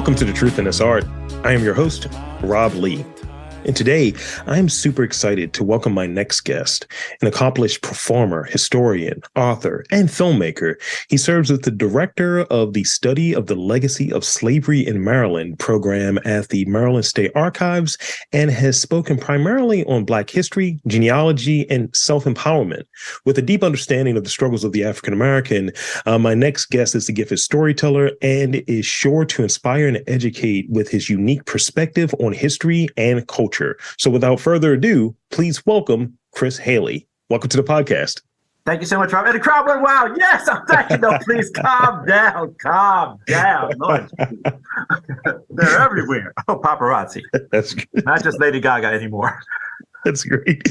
Welcome to The Truth in This Art. I am your host, Rob Lee. And today, I am super excited to welcome my next guest, an accomplished performer, historian, author, and filmmaker. He serves as the director of the Study of the Legacy of Slavery in Maryland program at the Maryland State Archives and has spoken primarily on Black history, genealogy, and self-empowerment. With a deep understanding of the struggles of the African American, my next guest is the gifted storyteller and is sure to inspire and educate with his unique perspective on history and culture. So without further ado, please welcome Chris Haley. Welcome to the podcast. Thank you so much, Rob. And the crowd went wild. Yes, I'm thanking you. Please calm down. Lord. They're everywhere. Oh, paparazzi. That's good. Not just Lady Gaga anymore. That's great.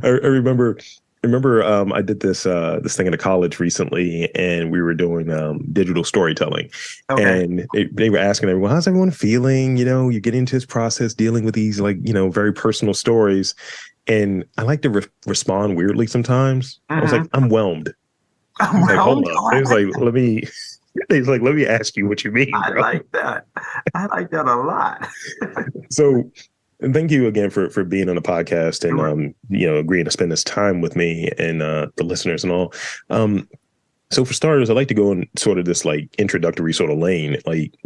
I remember I did this thing in a college recently, and we were doing digital storytelling. Okay. And they were asking everyone, how's everyone feeling? You know, you get into this process dealing with these very personal stories. And I like to respond weirdly sometimes. Mm-hmm. I was like, I'm whelmed. Hold on. It was like, let me ask you what you mean. I like that. I like that a lot. So thank you again for being on the podcast and, agreeing to spend this time with me and the listeners and all. So for starters, I'd like to go in sort of this introductory sort of lane.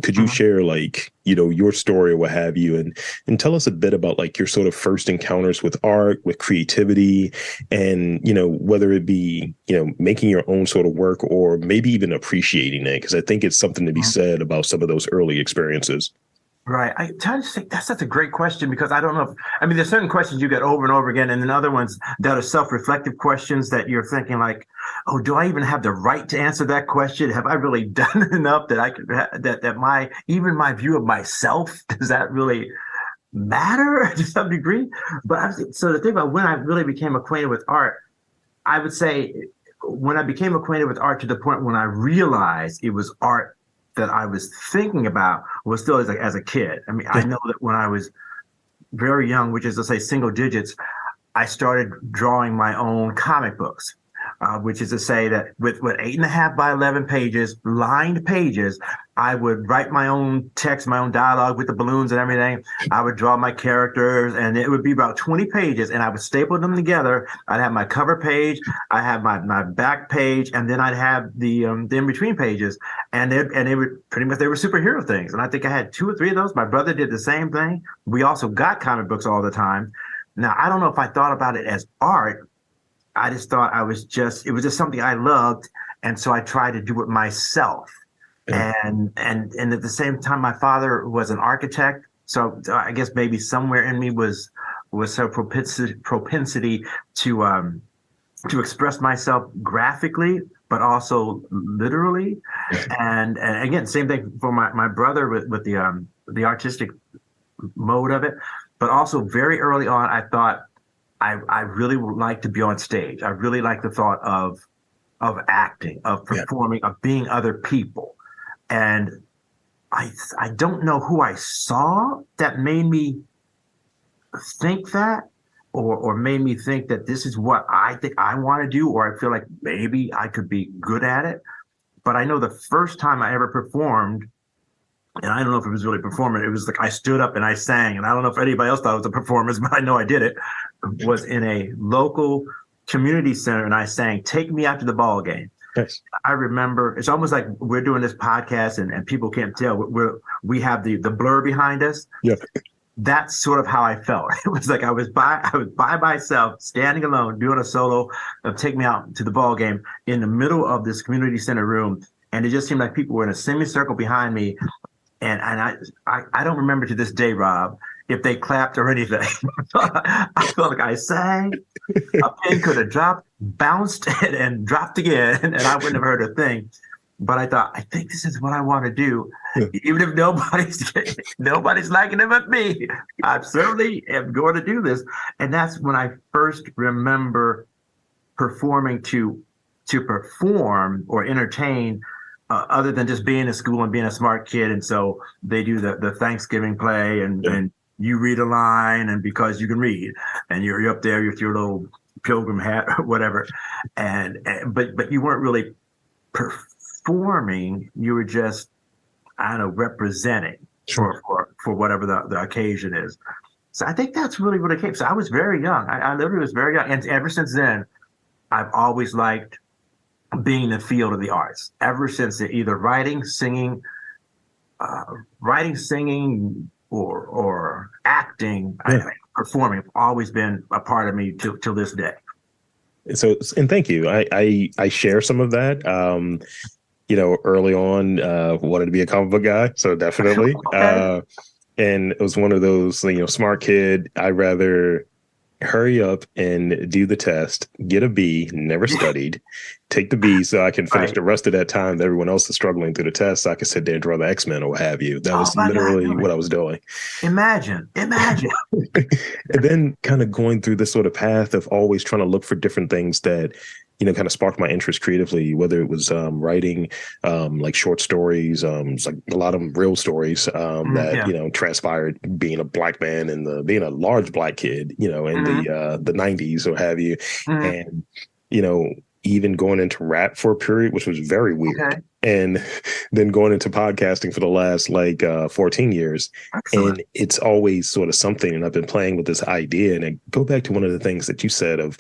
Could you share your story or what have you and tell us a bit about your sort of first encounters with art, with creativity, and, whether it be, making your own sort of work or maybe even appreciating it? Because I think it's something to be said about some of those early experiences. Right. I tend to think that's a great question because I don't know there's certain questions you get over and over again, and then other ones that are self-reflective questions that you're thinking oh, do I even have the right to answer that question? Have I really done enough that I could that my view of myself, does that really matter to some degree? But so the thing about when I really became acquainted with art, I would say when I became acquainted with art to the point when I realized it was art that I was thinking about was still as a kid. I know that when I was very young, which is to say single digits, I started drawing my own comic books, which is to say that with 8.5 by 11 pages, lined pages, I would write my own text, my own dialogue with the balloons and everything. I would draw my characters, and it would be about 20 pages, and I would staple them together. I'd have my cover page, I have my back page, and then I'd have the in-between pages, and they were pretty much, they were superhero things. And I think I had 2 or 3 of those. My brother did the same thing. We also got comic books all the time. Now, I don't know if I thought about it as art. I just thought it was just something I loved. And so I tried to do it myself. Yeah. And at the same time, my father was an architect. So I guess maybe somewhere in me was a propensity to express myself graphically, but also literally. And again, same thing for my brother with the artistic mode of it. But also very early on, I thought I really would like to be on stage. I really like the thought of acting, of performing, of being other people. And I don't know who I saw that made me think that or made me think that this is what I think I want to do, or I feel like maybe I could be good at it. But I know the first time I ever performed, and I don't know if it was really performing, it was I stood up and I sang, and I don't know if anybody else thought it was a performance, but I know I did it, was in a local community center, and I sang "Take Me Out to the Ball Game." Yes. I remember, it's almost like we're doing this podcast and people can't tell, we have the blur behind us. Yeah. That's sort of how I felt. It was like I was by myself, standing alone, doing a solo of "Take Me Out to the Ball Game" in the middle of this community center room. And it just seemed like people were in a semicircle behind me. And I don't remember to this day, Rob, if they clapped or anything. I felt like I sang, a pin could have dropped, bounced, and dropped again, and I wouldn't have heard a thing. But I thought, I think this is what I want to do. Even if nobody's liking it but me, I certainly am going to do this. And that's when I first remember performing to perform or entertain, other than just being in school and being a smart kid. And so they do the Thanksgiving play and you read a line, and because you can read and you're up there with your little pilgrim hat or whatever. But you weren't really performing, you were just, I don't know, representing. Sure. for whatever the occasion is. So I think that's really what it came. So I was very young. I literally was very young. And ever since then, I've always liked being in the field of the arts. Ever since then, either writing, singing, or acting, performing, always been a part of me till this day. So, and thank you. I share some of that. Early on, wanted to be a comic book guy. So definitely. Okay. And it was one of those, smart kid. I'd rather hurry up and do the test, get a B, never studied, take the B so I can finish the rest of that time that everyone else is struggling through the test. So I could sit there and draw the X-Men or what have you. That was literally what I was doing. Imagine. And then kind of going through this sort of path of always trying to look for different things that, kind of sparked my interest creatively, whether it was writing like short stories, it's like a lot of them real stories that, transpired being a black man and being a large black kid, in the 90s or have you. And, even going into rap for a period, which was very weird. Okay. And then going into podcasting for the last 14 years. Excellent. And it's always sort of something. And I've been playing with this idea. And I go back to one of the things that you said of,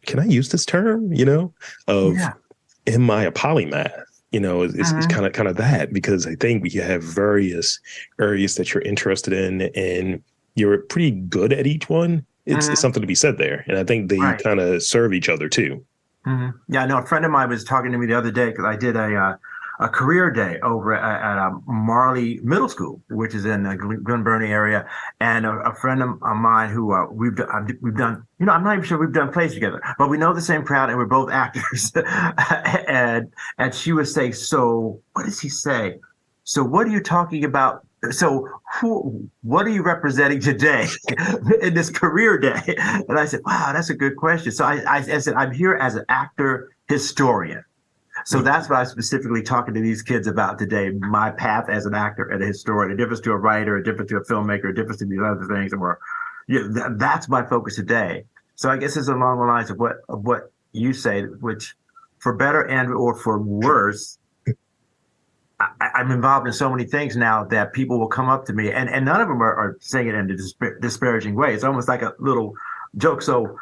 can I use this term, am I a polymath? It's kind of that, because I think we have various areas that you're interested in and you're pretty good at each one. It's something to be said there. And I think they kind of serve each other too. Yeah, I know a friend of mine was talking to me the other day because I did a career day over at Marley Middle School, which is in the Glen Burnie area. And a friend of mine who we've done, I'm not even sure we've done plays together, but we know the same crowd and we're both actors. and she would say, so what does he say? So what are you talking about? So what are you representing today in this career day? And I said, wow, that's a good question. So I said, I'm here as an actor historian. So that's what I'm specifically talking to these kids about today, my path as an actor and a historian, a difference to a writer, a difference to a filmmaker, a difference to these other things. And that's my focus today. So I guess it's along the lines of what you say, which for better and or for worse, I'm involved in so many things now that people will come up to me and none of them are saying it in a disparaging way. It's almost like a little joke. So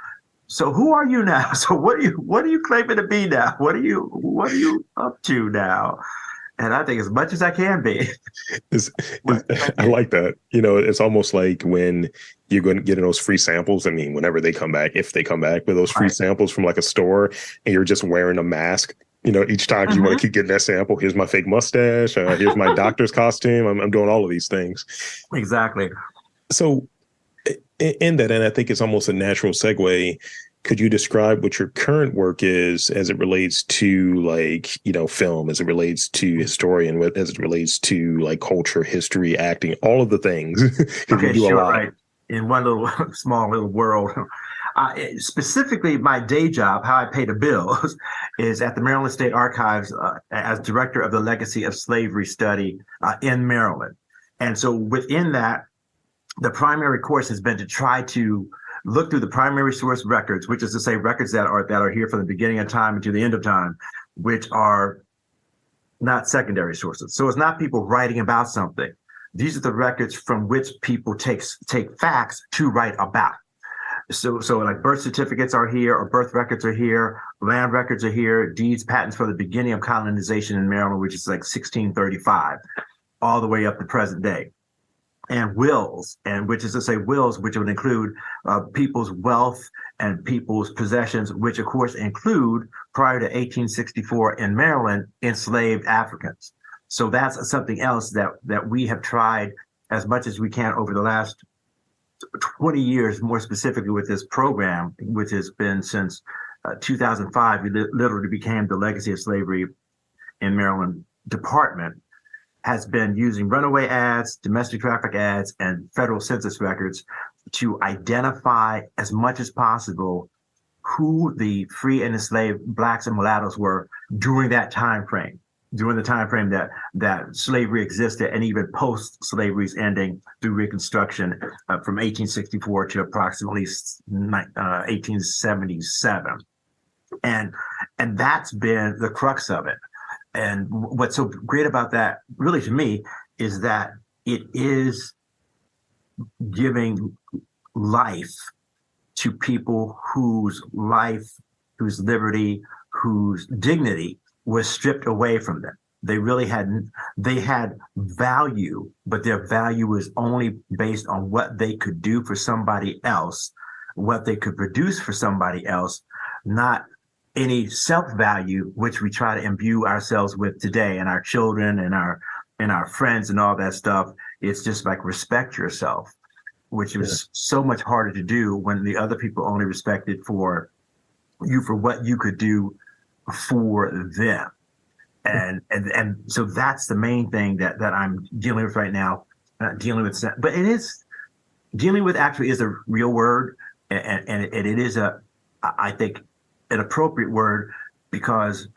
who are you now? So what are you claiming to be now? What are you up to now? And I think as much as I can be. I like that. It's almost like when you're going to get those free samples. I mean, whenever they come back, if they come back with those free samples from like a store and you're just wearing a mask, each time you want to keep getting that sample, here's my fake mustache, here's my doctor's costume. I'm doing all of these things. Exactly. So in that, and I think it's almost a natural segue. Could you describe what your current work is as it relates to film, as it relates to historian, as it relates to culture, history, acting, all of the things? Okay, sure. Right. In one little small little world. Specifically, my day job, how I pay the bills, is at the Maryland State Archives as director of the Legacy of Slavery Study in Maryland. And so within that, the primary course has been to try to look through the primary source records, which is to say records that are here from the beginning of time to the end of time, which are not secondary sources. So it's not people writing about something. These are the records from which people take facts to write about. So like birth certificates are here, or birth records are here, land records are here, deeds, patents for the beginning of colonization in Maryland, which is like 1635, all the way up to present day. And wills, and which is to say wills, which would include people's wealth and people's possessions, which of course include, prior to 1864 in Maryland, enslaved Africans. So that's something else that we have tried as much as we can over the last 20 years, more specifically with this program, which has been since 2005. We literally became the Legacy of Slavery in Maryland department, has been using runaway ads, domestic traffic ads, and federal census records to identify as much as possible who the free and enslaved Blacks and mulattoes were during that time frame, during the time frame that slavery existed, and even post-slavery's ending through Reconstruction from 1864 to approximately 1877. And that's been the crux of it. And what's so great about that, really, to me, is that it is giving life to people whose life, whose liberty, whose dignity was stripped away from them. They had value, but their value was only based on what they could do for somebody else, what they could produce for somebody else, not any self-value, which we try to imbue ourselves with today, and our children and our friends and all that stuff. It's just like respect yourself, which was so much harder to do when the other people only respected for you for what you could do for them. And so that's the main thing that I'm dealing with right now. Dealing with, but it is dealing with actually is a real word, and it is I think an appropriate word, because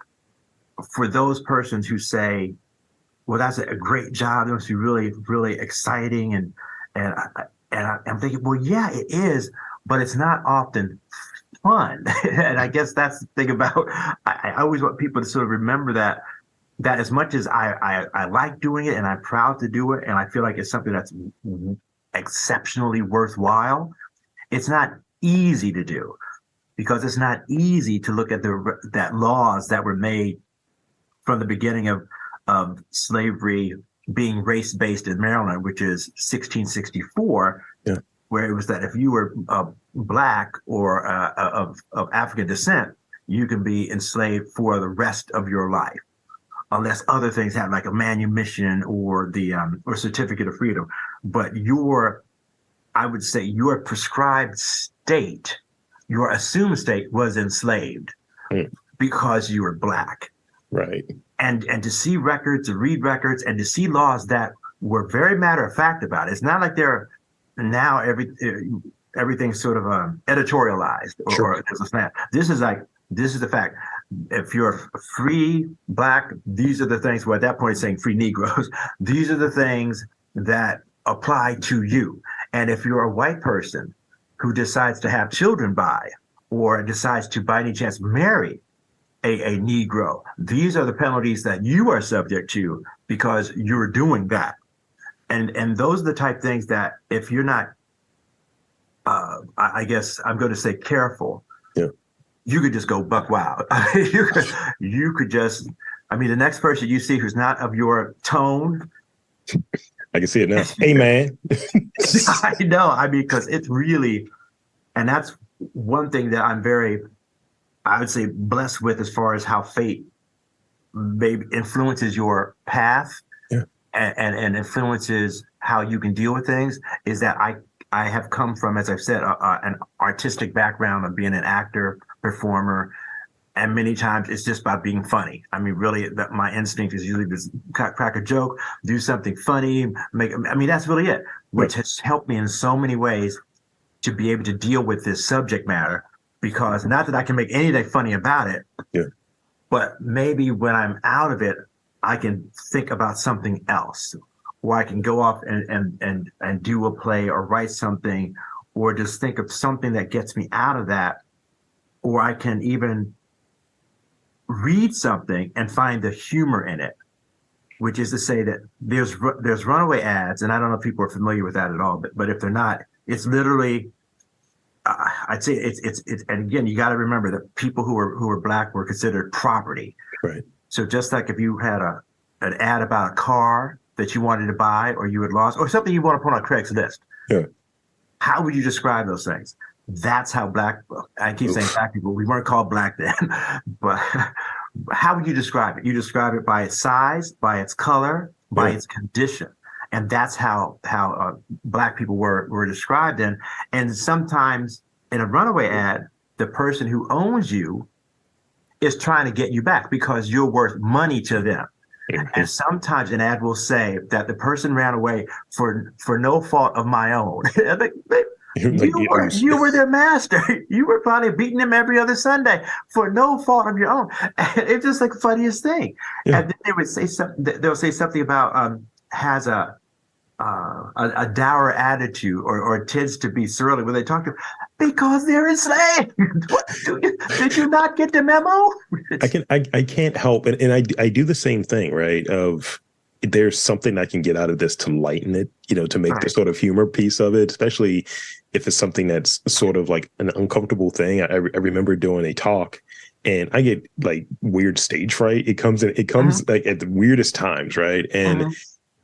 for those persons who say, well, that's a great job, it must be really, really exciting, and I'm thinking, well, yeah, it is, but it's not often fun. And I guess that's the thing about, I always want people to sort of remember that as much as I like doing it and I'm proud to do it, and I feel like it's something that's exceptionally worthwhile, it's not easy to do, because it's not easy to look at that laws that were made from the beginning of slavery being race-based in Maryland, which is 1664, where it was that if you were Black or of African descent, you can be enslaved for the rest of your life, unless other things happen, like a manumission or the or certificate of freedom. But I would say your prescribed state, your assumed state, was enslaved because you were Black. Right. And to see records, to read records, and to see laws that were very matter of fact about it. It's not like they're now everything's sort of editorialized or there's a snap. This is the fact. If you're a free Black, these are the things. Well, at that point, it's saying free Negroes. These are the things that apply to you. And if you're a white person who decides to have children by, or decides to by any chance marry a Negro, these are the penalties that you are subject to because you're doing that. And those are the type things that if you're not, I guess I'm going to say careful, you could just go buck wild. you could just, the next person you see who's not of your tone. I can see it now. Hey, man. I know. Because it's really, and that's one thing that I'm very, I would say, blessed with as far as how fate maybe influences your path and influences how you can deal with things, is that I have come from, as I've said, an artistic background of being an actor, performer, and many times it's just about being funny. Really, my instinct is usually just crack a joke, do something funny, that's really it, which has helped me in so many ways to be able to deal with this subject matter, because not that I can make anything funny about it, but maybe when I'm out of it, I can think about something else, or I can go off and do a play or write something, or just think of something that gets me out of that. Or I can even read something and find the humor in it, which is to say that there's runaway ads, and I don't know if people are familiar with that at all, but if they're not, it's literally, I'd say it's and again, you got to remember that people who were Black were considered property. Right. So just like if you had an ad about a car that you wanted to buy, or you had lost, or something you want to put on Craigslist, how would you describe those things? That's how Black, I keep saying Black people, we weren't called Black then, but how would you describe it? You describe it by its size, by its color, by its condition. And that's how Black people were described in. And sometimes in a runaway ad, the person who owns you is trying to get you back because you're worth money to them. And sometimes an ad will say that the person ran away for no fault of my own. You were their master. You were probably beating them every other Sunday for no fault of your own. It's just like the funniest thing. And then they would say something. They'll say something about has a dour attitude or tends to be surly when they talk to them because they're enslaved. Did you not get the memo? I can't help and I do the same thing, right? there's something I can get out of this to lighten it, to make the Right. sort of humor piece of it, especially if it's something that's sort of like an uncomfortable thing. I remember doing a talk and I get like weird stage fright. It comes like at the weirdest times, right? And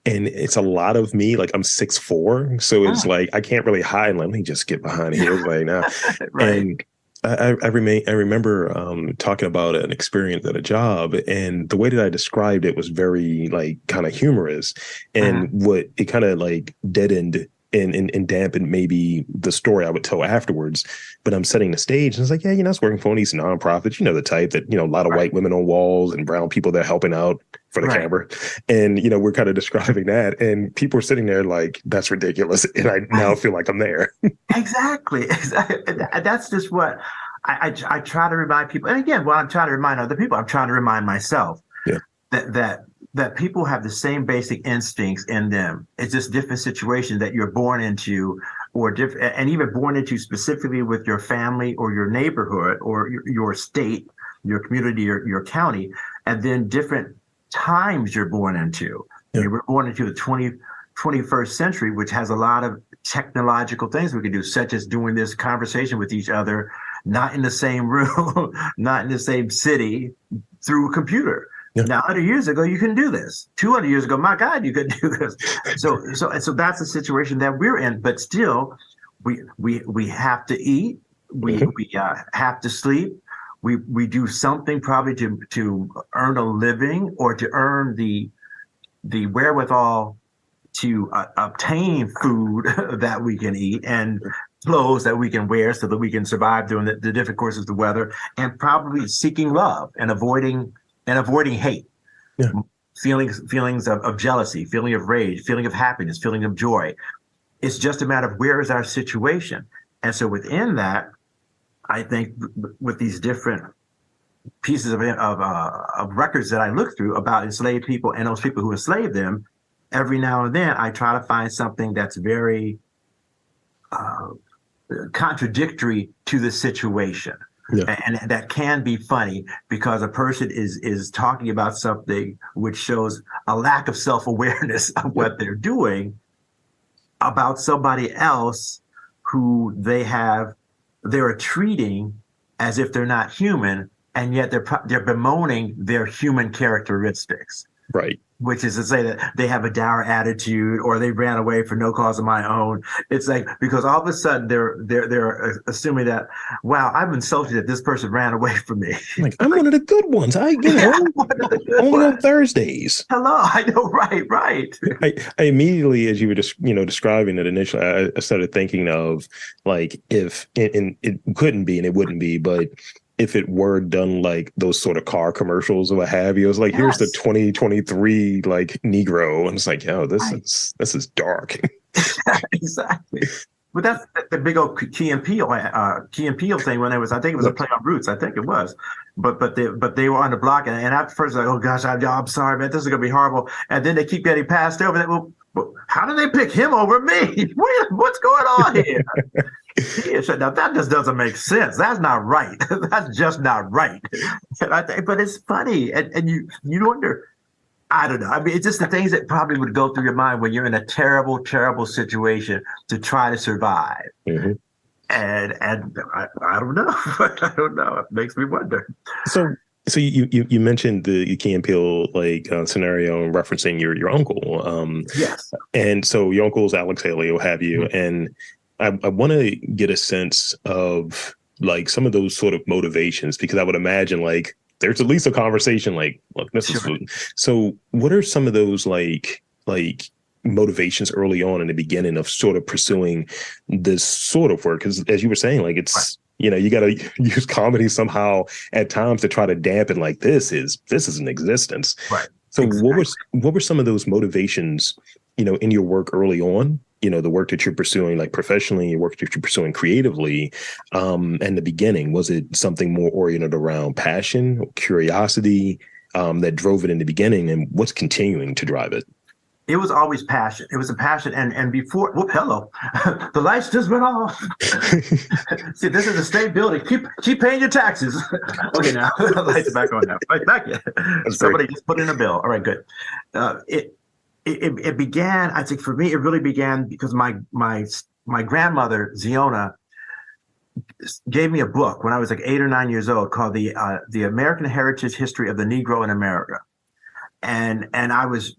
it's a lot of me. Like I'm 6'4", so it's like I can't really hide. Let me just get behind here right now. Right. And I remember talking about an experience at a job, and the way that I described it was very like kind of humorous, and what it kind of like deadened and dampened maybe the story I would tell afterwards. But I'm setting the stage, and it's like, yeah, it's working for these nonprofits, the type that a lot of white women on walls and brown people that are helping out for the camera, and we're kind of describing that, and people are sitting there like, that's ridiculous, and I now feel like I'm there. Exactly. That's just what I try to remind people. And again, while I'm trying to remind other people, I'm trying to remind myself that people have the same basic instincts in them. It's just different situations that you're born into, or different, and even born into specifically with your family or your neighborhood or your state, your community, or your county, and then different times you're born into. You were born into the 21st century, which has a lot of technological things we can do, such as doing this conversation with each other, not in the same room, not in the same city, through a computer. Yeah. Now, 100 years ago, you couldn't do this. 200 years ago, my God, you couldn't do this. So that's the situation that we're in. But still, we have to eat. We have to sleep. We do something probably to earn a living, or to earn the wherewithal to obtain food that we can eat, and clothes that we can wear so that we can survive during the different courses of the weather, and probably seeking love and avoiding hate, feelings of jealousy, feeling of rage, feeling of happiness, feeling of joy. It's just a matter of where is our situation. And so within that, I think with these different pieces of records that I look through about enslaved people and those people who enslaved them, every now and then I try to find something that's very contradictory to the situation. Yeah. And that can be funny, because a person is talking about something which shows a lack of self-awareness of what they're doing about somebody else who they're treating as if they're not human, and yet they're bemoaning their human characteristics. Right. Which is to say that they have a dour attitude, or they ran away for no cause of my own. It's like, because all of a sudden they're assuming that, wow, I'm insulted that this person ran away from me. Like, I'm one of the good ones. Only on Thursdays. Hello, I know, right. I immediately, as you were just describing it initially, I started thinking of like, if and it couldn't be and it wouldn't be, but if it were done like those sort of car commercials or what have you, it was like, here's the 2023 like Negro, and it's like, yo, this is dark. Exactly. But that's the big old Key and Peele thing when it was, I think it was a play on Roots, I think it was. But they were on the block, and at first like, oh gosh, I'm sorry, man, this is gonna be horrible. And then they keep getting passed over. Well, how do they pick him over me? What's going on here? Now that just doesn't make sense. That's not right. That's just not right. But it's funny, and you wonder. I don't know. I mean, it's just the things that probably would go through your mind when you're in a terrible, terrible situation to try to survive. Mm-hmm. And I don't know. I don't know. It makes me wonder. So you mentioned the Key and Peele scenario and referencing your uncle. Yes. And so your uncle's Alex Haley, will have you, mm-hmm. and I want to get a sense of like some of those sort of motivations, because I would imagine like there's at least a conversation like, look, this is food. So what are some of those like motivations early on in the beginning of sort of pursuing this sort of work? Because as you were saying, like it's, you got to use comedy somehow at times to try to dampen like this is an existence. Right. So exactly. What were some of those motivations, in your work early on? The work that you're pursuing, like professionally, your work that you're pursuing creatively, and the beginning, was it something more oriented around passion, or curiosity that drove it in the beginning, and what's continuing to drive it? It was always passion. It was a passion. And before, hello, the lights just went off. See, this is a state building. Keep paying your taxes. Okay, now the lights are back on now. Right, back yet. Somebody just put in a bill. All right, good. it began, I think for me, it really began because my grandmother, Ziona, gave me a book when I was like 8 or 9 years old called the American Heritage History of the Negro in America. And I was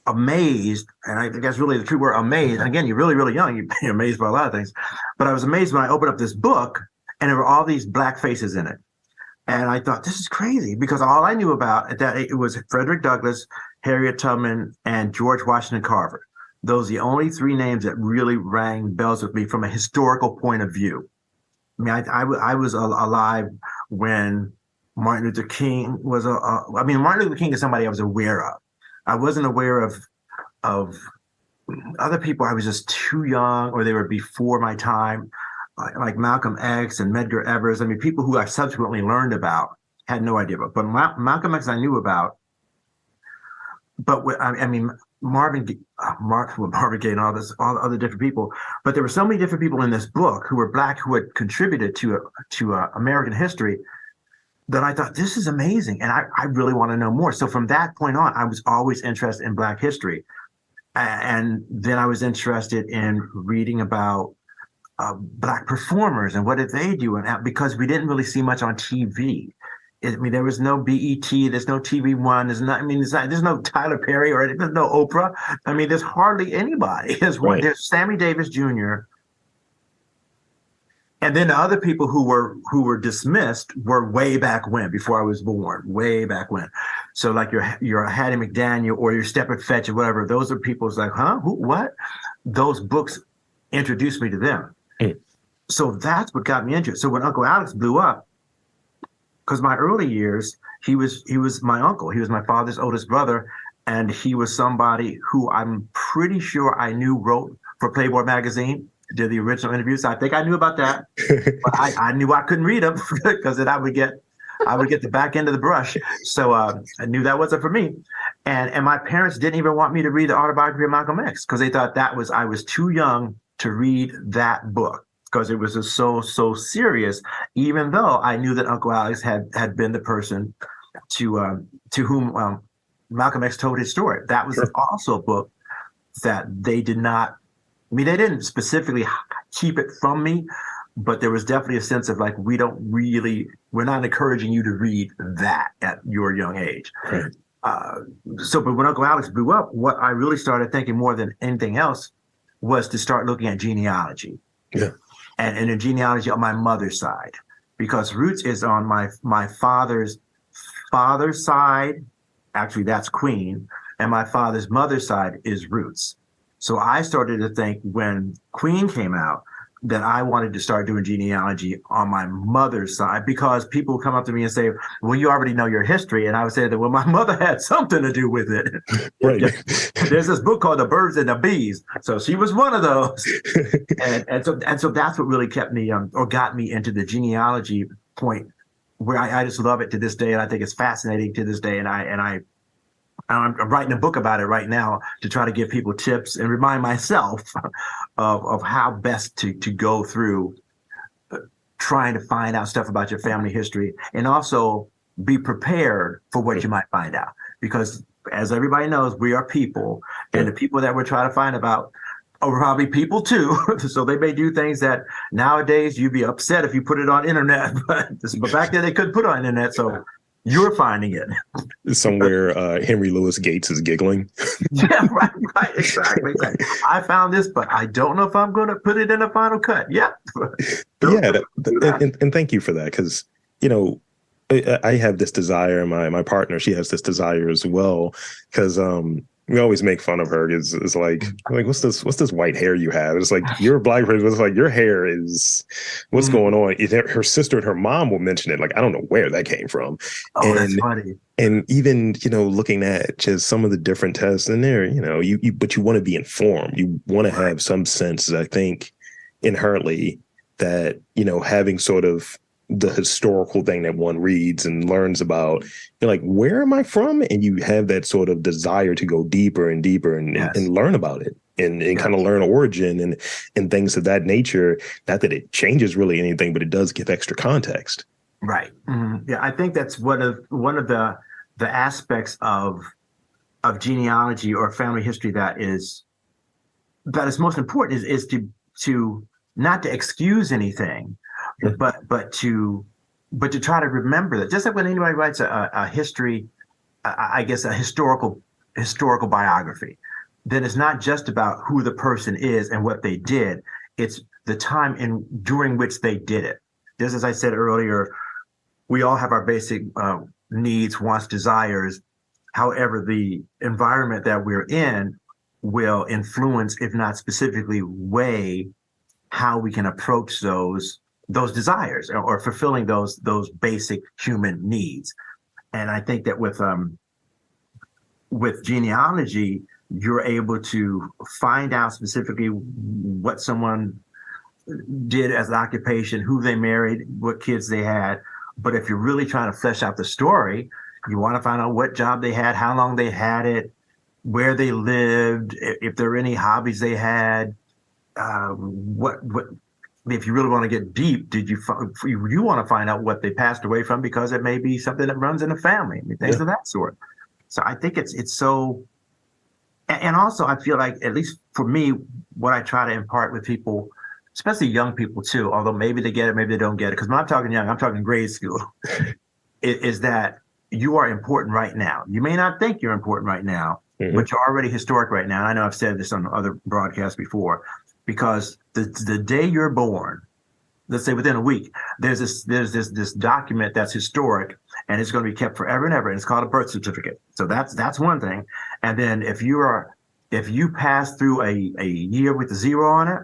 amazed, and I think that's really the true word, amazed. And again, you're really, really young, you're amazed by a lot of things. But I was amazed when I opened up this book and there were all these Black faces in it. And I thought, this is crazy, because all I knew about at that it was Frederick Douglass, Harriet Tubman, and George Washington Carver. Those are the only three names that really rang bells with me from a historical point of view. I mean, I was alive when Martin Luther King was Martin Luther King is somebody I was aware of. I wasn't aware of other people. I was just too young, or they were before my time, like Malcolm X and Medgar Evers. I mean, people who I subsequently learned about, had no idea about. But Malcolm X I knew about. But Marvin Gaye and all the other different people. But there were so many different people in this book who were Black, who had contributed to American history, that I thought, this is amazing. And I really want to know more. So from that point on, I was always interested in Black history. And then I was interested in reading about Black performers and what did they do. And because we didn't really see much on TV. I mean, there was no BET, there's no TV One, there's no Tyler Perry, or there's no Oprah. I mean, there's hardly anybody. There's Sammy Davis Jr. And then the other people who were dismissed were way back when, before I was born, way back when. So like your Hattie McDaniel or your Stepford Fetch or whatever, those are people's like, huh? Who, what? Those books introduced me to them. Mm. So that's what got me into it. So when Uncle Alex blew up, because my early years, he was my uncle. He was my father's oldest brother, and he was somebody who I'm pretty sure I knew wrote for Playboy magazine, did the original interviews. I think I knew about that, but I knew I couldn't read them because then I would get the back end of the brush. So I knew that wasn't for me. And my parents didn't even want me to read the autobiography of Malcolm X, because they thought I was too young to read that book, because it was just so serious, even though I knew that Uncle Alex had been the person to whom Malcolm X told his story. That was also a book that they did not, I mean, they didn't specifically keep it from me, but there was definitely a sense of like, we're not encouraging you to read that at your young age. Right. But when Uncle Alex blew up, what I really started thinking more than anything else was to start looking at genealogy. Yeah. And a genealogy on my mother's side, because roots is on my father's side. Actually, that's Queen, and my father's mother's side is roots. So I started to think when Queen came out that I wanted to start doing genealogy on my mother's side, because people would come up to me and say, well, you already know your history. And I would say that, well, my mother had something to do with it. Right. There's this book called The Birds and the Bees. So she was one of those. and so that's what really kept me or got me into the genealogy point, where I just love it to this day. And I think it's fascinating to this day. And I'm writing a book about it right now to try to give people tips and remind myself of how best to go through trying to find out stuff about your family history, and also be prepared for what you might find out. Because as everybody knows, we are people, and the people that we're trying to find about are probably people too. So they may do things that nowadays you'd be upset if you put it on internet, but back then they couldn't put it on internet. So you're finding it. Somewhere Henry Louis Gates is giggling. Yeah, right, exactly. I found this, but I don't know if I'm going to put it in a final cut. Yeah. And thank you for that, because, I have this desire, and my partner, she has this desire as well, because we always make fun of her. It's like what's this white hair you have? It's like, you're a Black person. It's like, your hair is, what's going on? Her sister and her mom will mention it. Like, I don't know where that came from. Oh, that's funny. And even, looking at just some of the different tests in there, but you want to be informed. You want to have some sense, I think, inherently, that, having sort of the historical thing that one reads and learns about, you're like, where am I from? And you have that sort of desire to go deeper and deeper and learn about it and kind of learn origin and things of that nature. Not that it changes really anything, but it does give extra context. Right. Mm-hmm. Yeah, I think that's one of the aspects of of genealogy or family history that is most important is to not to excuse anything, but to try to remember that. Just like when anybody writes a history, I guess a historical biography, then it's not just about who the person is and what they did. It's the time during which they did it. Just as I said earlier, we all have our basic needs, wants, desires. However, the environment that we're in will influence, if not specifically weigh, how we can approach those desires or fulfilling those basic human needs. And I think that with genealogy, you're able to find out specifically what someone did as an occupation, who they married, what kids they had. But if you're really trying to flesh out the story, you want to find out what job they had, how long they had it, where they lived, if there were any hobbies they had, what if you really want to get deep, you want to find out what they passed away from, because it may be something that runs in the family, things of that sort. So I think it's so, and also I feel like, at least for me, what I try to impart with people, especially young people too, although maybe they get it, maybe they don't get it, because when I'm talking young, I'm talking grade school, is that you are important right now. You may not think you're important right now, but you're already historic right now. And I know I've said this on other broadcasts before, because the day you're born, let's say within a week, there's this document that's historic, and it's going to be kept forever and ever, and it's called a birth certificate. So that's one thing. And then if you pass through a year with a 0 on it,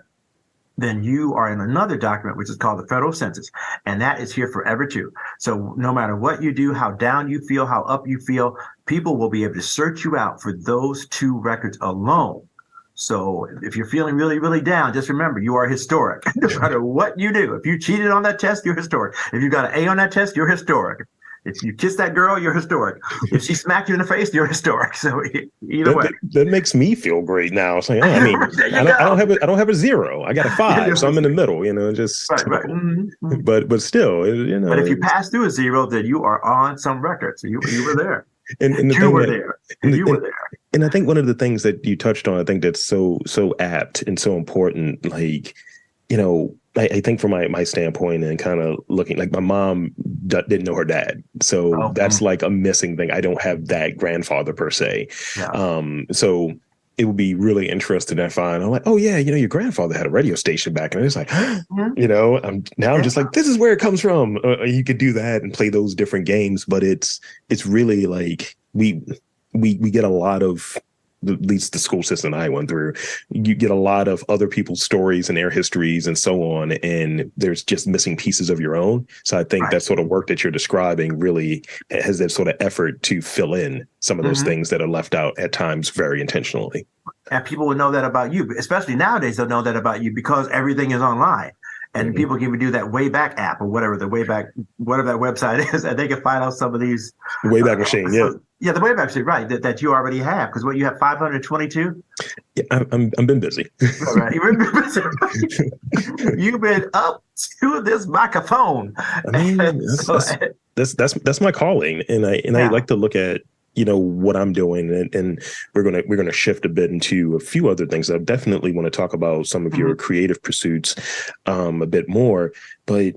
then you are in another document, which is called the federal census, and that is here forever too. So no matter what you do, how down you feel, how up you feel, people will be able to search you out for those 2 records alone. So if you're feeling really, really down, just remember, you are historic. No matter what you do. If you cheated on that test, you're historic. If you got an A on that test, you're historic. If you kiss that girl, you're historic. If she smacked you in the face, you're historic. So either way, that makes me feel great now. So, I mean, I don't have a 0. I got a 5, so I'm in the middle. Just right. Mm-hmm. But still, But if you pass through a 0, then you are on some record. So you were there. And you were there. You were there. And I think one of the things that you touched on, I think that's so apt and so important. Like, I think from my standpoint and kind of looking, like, my mom didn't know her dad. So that's like a missing thing. I don't have that grandfather per se. Yeah. So it would be really interesting to find, I'm like, oh yeah, your grandfather had a radio station back. And it's like, I'm just like, this is where it comes from. You could do that and play those different games, but it's really like we get a lot of, at least the school system I went through, you get a lot of other people's stories and their histories and so on, and there's just missing pieces of your own. So I think that sort of work that you're describing really has that sort of effort to fill in some of those things that are left out at times very intentionally. And people will know that about you, especially nowadays. They'll know that about you because everything is online. And people can even do that Wayback app or whatever that website is, and they can find out some of these Wayback Machine. Yeah, the Wayback Machine, right? That you already have, because what you have 522. Yeah, I'm been busy. Right. You've been up to this microphone. I mean, that's my calling, and I like to look at what I'm doing, and we're gonna shift a bit into a few other things. I definitely want to talk about some of your creative pursuits a bit more, but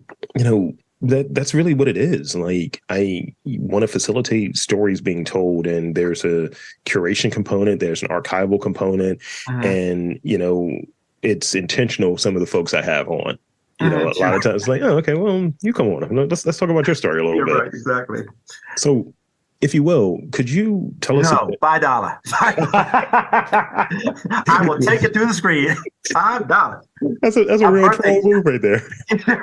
that's really what it is. Like, I want to facilitate stories being told, and there's a curation component, there's an archival component, and it's intentional. Some of the folks I have on, a lot of times, like, oh, okay, well, you come on, let's talk about your story a little bit. Right, exactly. So, if you will, could you tell us? No, $5. I will take it through the screen. $5. That's a real troll move right there.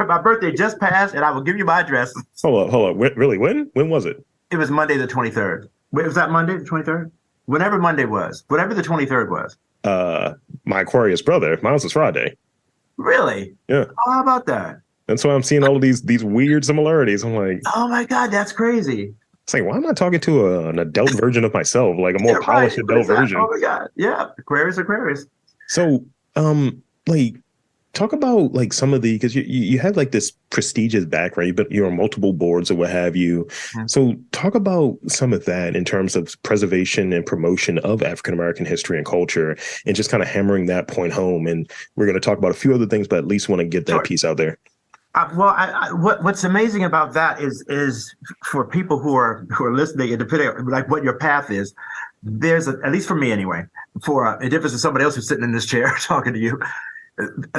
My birthday just passed, and I will give you my address. Hold up. Really? When was it? It was Monday the 23rd. Wait, was that Monday the 23rd? Whenever Monday was. Whatever the 23rd was. My Aquarius brother. Mine was Friday. Really? Yeah. Oh, how about that? That's why I'm seeing all of these weird similarities. I'm like, oh my God, that's crazy. It's like, why am I talking to an adult version of myself? Like a more polished adult version. Oh my God. Yeah. Aquarius. So, like, talk about like some of the, because you have like this prestigious background, but you're on multiple boards or what have you. Mm. So talk about some of that in terms of preservation and promotion of African American history and culture, and just kind of hammering that point home. And we're going to talk about a few other things, but at least want to get that piece out there. What's amazing about that is for people who are listening, and depending on like what your path is, there's at least for me anyway, for a difference to somebody else who's sitting in this chair talking to you.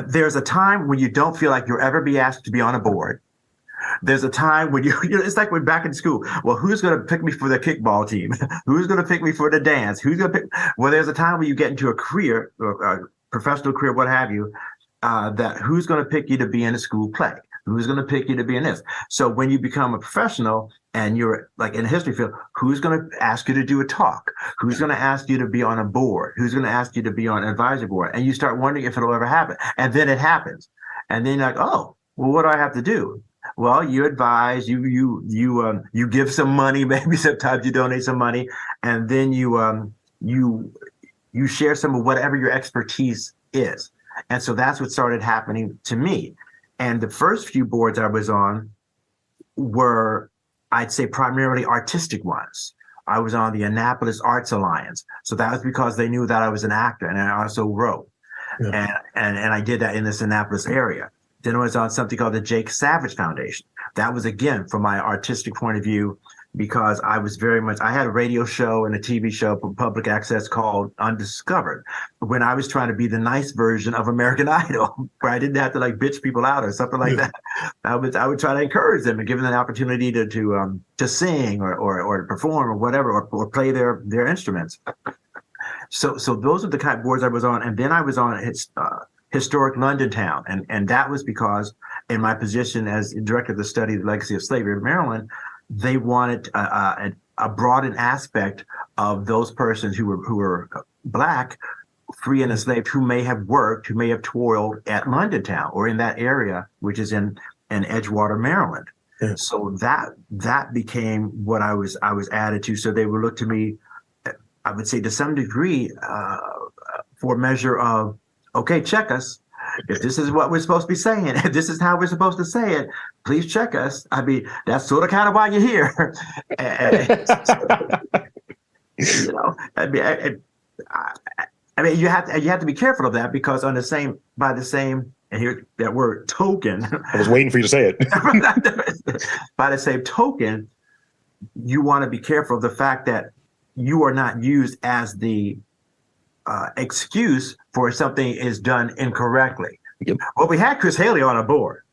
There's a time when you don't feel like you'll ever be asked to be on a board. There's a time when it's like we're back in school. Well, who's going to pick me for the kickball team? Who's going to pick me for the dance? Who's going to pick? Well, there's a time when you get into a career, or a professional career, what have you, that who's going to pick you to be in a school play? Who's going to pick you to be in this? So when you become a professional and you're like in the history field, who's going to ask you to do a talk? Who's going to ask you to be on a board? Who's going to ask you to be on an advisory board? And you start wondering if it'll ever happen. And then it happens. And then you're like, oh, well, what do I have to do? Well, you advise, you give some money, maybe sometimes you donate some money, and then you share some of whatever your expertise is. And so that's what started happening to me. And the first few boards I was on were, I'd say, primarily artistic ones. I was on the Annapolis Arts Alliance. So that was because they knew that I was an actor and I also wrote. Yeah. And I did that in this Annapolis area. Then I was on something called the Jake Savage Foundation. That was, again, from my artistic point of view, because I was I had a radio show and a TV show for public access called Undiscovered, when I was trying to be the nice version of American Idol, where I didn't have to like bitch people out or something like that. I would try to encourage them and give them an opportunity to sing or perform or whatever, or play their instruments. So those are the kind of boards I was on. And then I was on Historic London Town. And that was because in my position as director of the study of the legacy of slavery in Maryland, they wanted a broadened aspect of those persons who were Black, free and enslaved, who may have worked, who may have toiled at London Town or in that area, which is in Edgewater, Maryland. Yeah. So that became what I was added to. So they would look to me, I would say to some degree, for a measure of, okay, check us. If this is what we're supposed to be saying, if this is how we're supposed to say it, please check us. I mean, that's sort of kind of why you're here. I mean, you have to be careful of that, because by the same, and here that word token. I was waiting for you to say it. By the same token, you want to be careful of the fact that you are not used as the excuse for something is done incorrectly. Yep. Well, we had Chris Haley on a board,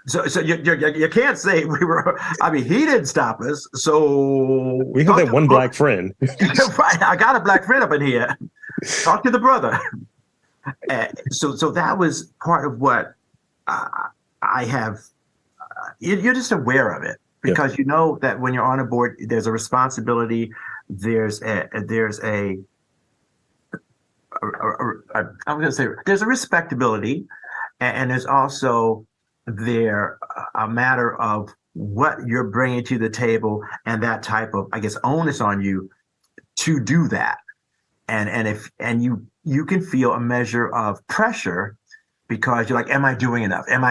so you can't say we were. I mean, he didn't stop us. So we have that one Black friend. Right, I got a Black friend up in here. Talk to the brother. So that was part of what I have. You're just aware of it, because you know that when you're on a board, there's a responsibility. There's a respectability, and there's also a matter of what you're bringing to the table, and that type of, I guess, onus on you to do that. And you can feel a measure of pressure, because you're like, am I doing enough? Am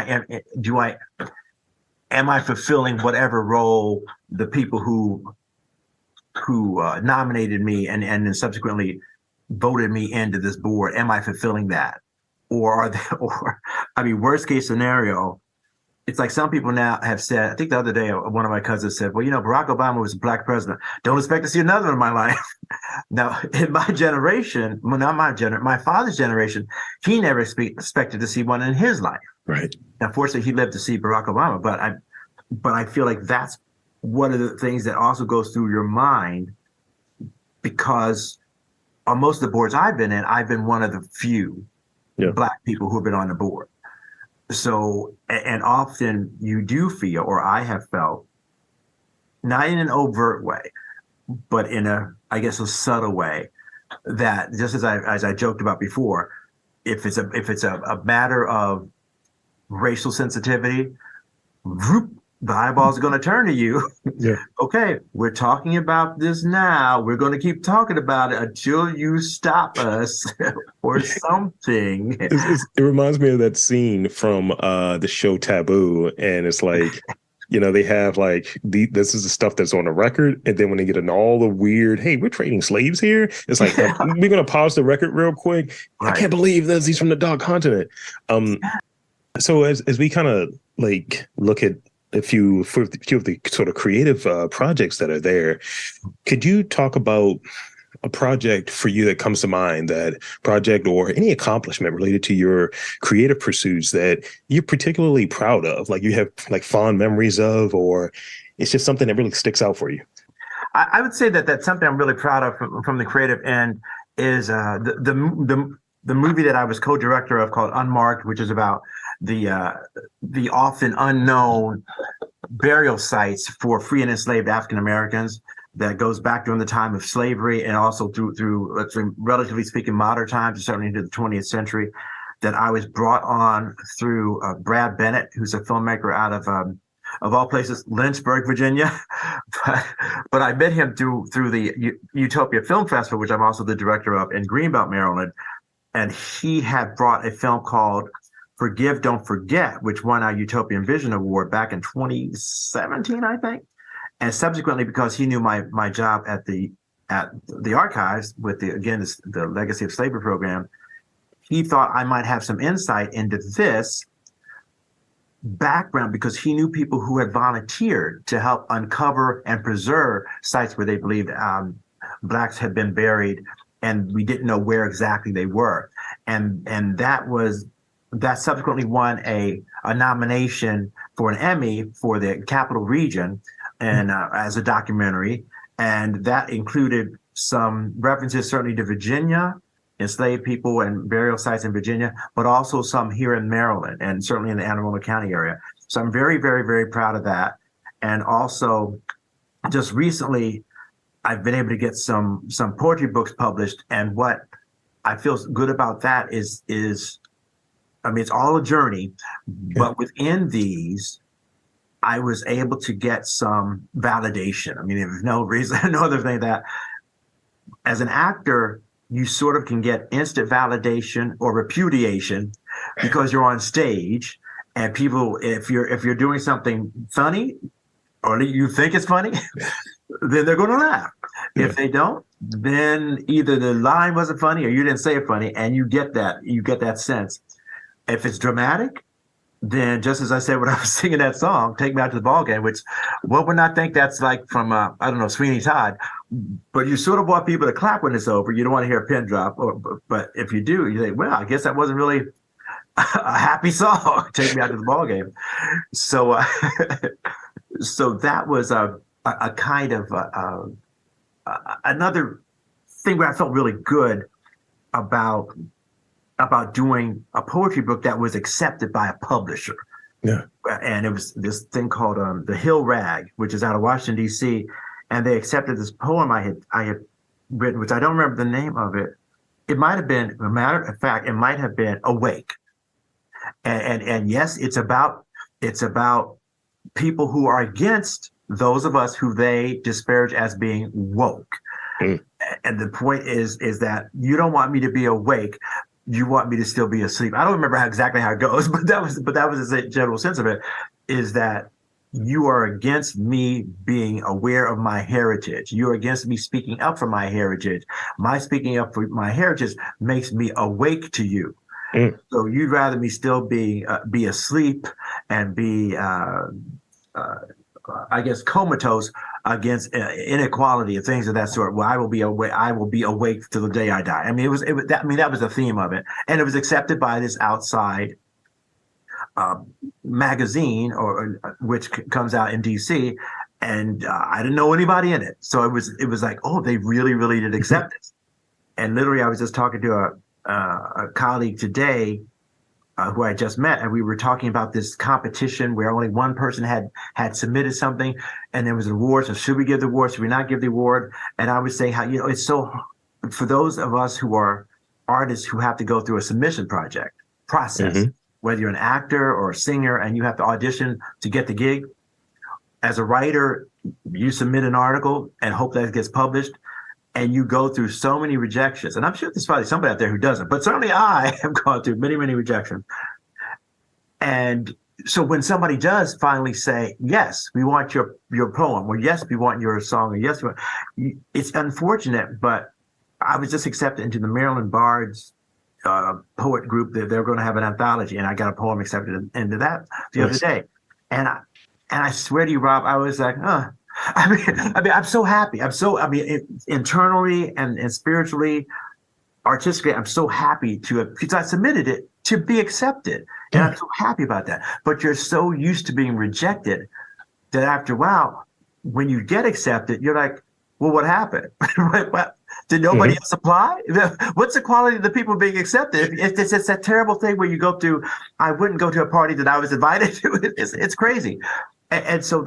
I fulfilling whatever role the people who nominated me and then subsequently voted me into this board, am I fulfilling that? Or worst case scenario, it's like some people now have said, I think the other day, one of my cousins said, well, Barack Obama was a Black president. Don't expect to see another in my life. Now, in my generation, well, not my father's generation, he never expected to see one in his life. Right. Unfortunately, he lived to see Barack Obama, but I feel like that's one of the things that also goes through your mind, because on most of the boards I've been in, I've been one of the few Black people who have been on the board. So, and often you do feel, or I have felt, not in an overt way, but in a subtle way, that just as I joked about before, if it's a matter of racial sensitivity, the eyeballs are going to turn to you. Yeah. Okay, we're talking about this now. We're going to keep talking about it until you stop us or something. It reminds me of that scene from the show Taboo, and it's like, they have like this is the stuff that's on the record, and then when they get into all the weird, hey, we're trading slaves here. It's like we're gonna pause the record real quick. Right. I can't believe this. He's from the Dark Continent. So as we kind of like look at a few of the sort of creative projects that are there, could you talk about a project for you that comes to mind, that project or any accomplishment related to your creative pursuits that you're particularly proud of, like you have like fond memories of, or it's just something that really sticks out for you? I would say that that's something I'm really proud of from the creative end is the movie that I was co-director of called Unmarked, which is about the often unknown burial sites for free and enslaved African Americans that goes back during the time of slavery and also through let's say, relatively speaking, modern times, certainly into the 20th century, that I was brought on through Brad Bennett, who's a filmmaker out of all places, Lynchburg, Virginia. but I met him through the Utopia Film Festival, which I'm also the director of in Greenbelt, Maryland. And he had brought a film called Forgive, Don't Forget, which won our Utopian Vision Award back in 2017, I think. And subsequently, because he knew my job at the archives with the Legacy of Slavery program, he thought I might have some insight into this background because he knew people who had volunteered to help uncover and preserve sites where they believed Blacks had been buried, and we didn't know where exactly they were. And that subsequently won a nomination for an Emmy for the Capital Region, and as a documentary, and that included some references certainly to Virginia, enslaved people and burial sites in Virginia, but also some here in Maryland and certainly in the Anne Arundel County area. So I'm very, very, very proud of that. And also, just recently, I've been able to get some poetry books published, and what I feel good about that is I mean, it's all a journey, but within these, I was able to get some validation. I mean, there's no reason, no other thing that as an actor, you sort of can get instant validation or repudiation because you're on stage and people, if you're doing something funny or you think it's funny, then they're going to laugh. Yeah. If they don't, then either the line wasn't funny or you didn't say it funny, and you get that sense. If it's dramatic, then just as I said when I was singing that song, Take Me Out to the Ball Game, which one would not think that's like from, I don't know, Sweeney Todd, but you sort of want people to clap when it's over. You don't want to hear a pin drop. But if you do, you think, well, I guess that wasn't really a happy song, Take Me Out to the Ball Game. So, so that was a kind of another thing where I felt really good about doing a poetry book that was accepted by a publisher. Yeah. And it was this thing called The Hill Rag, which is out of Washington, D.C. And they accepted this poem I had written, which I don't remember the name of it. It might have been, a matter of fact, it might have been Awake. And yes, it's about people who are against those of us who they disparage as being woke. Mm. And the point is that you don't want me to be awake. You want me to still be asleep. I don't remember exactly how it goes, but that was the general sense of it, is that you are against me being aware of my heritage. You're against me speaking up for my heritage. My speaking up for my heritage makes me awake to you. Mm. So you'd rather me still be asleep and be, I guess, comatose against inequality and things of that sort. Well, I will be awake till the day I die. I mean, that was the theme of it, and it was accepted by this outside magazine, or which comes out in DC, and I didn't know anybody in it, so it was like, oh, they really, really did accept it. And literally, I was just talking to a colleague today who I just met, and we were talking about this competition where only one person had submitted something, and there was an award. So should we give the award? Should we not give the award? And I was saying how, it's so, for those of us who are artists who have to go through a submission process, mm-hmm. whether you're an actor or a singer and you have to audition to get the gig, as a writer, you submit an article and hope that it gets published, and you go through so many rejections. And I'm sure there's probably somebody out there who doesn't, but certainly I have gone through many, many rejections. And so when somebody does finally say, yes, we want your poem, or yes, we want your song, or yes, it's unfortunate, but I was just accepted into the Maryland Bards poet group. They're going to have an anthology, and I got a poem accepted into that the other day. And I swear to you, Rob, I was like, I mean, I'm so happy. Internally and spiritually, artistically, I'm so happy because I submitted it to be accepted. And I'm so happy about that. But you're so used to being rejected that after a while, when you get accepted, you're like, well, what happened? Did nobody else apply? What's the quality of the people being accepted? If it's that terrible thing where you go to, I wouldn't go to a party that I was invited to. It's crazy. And so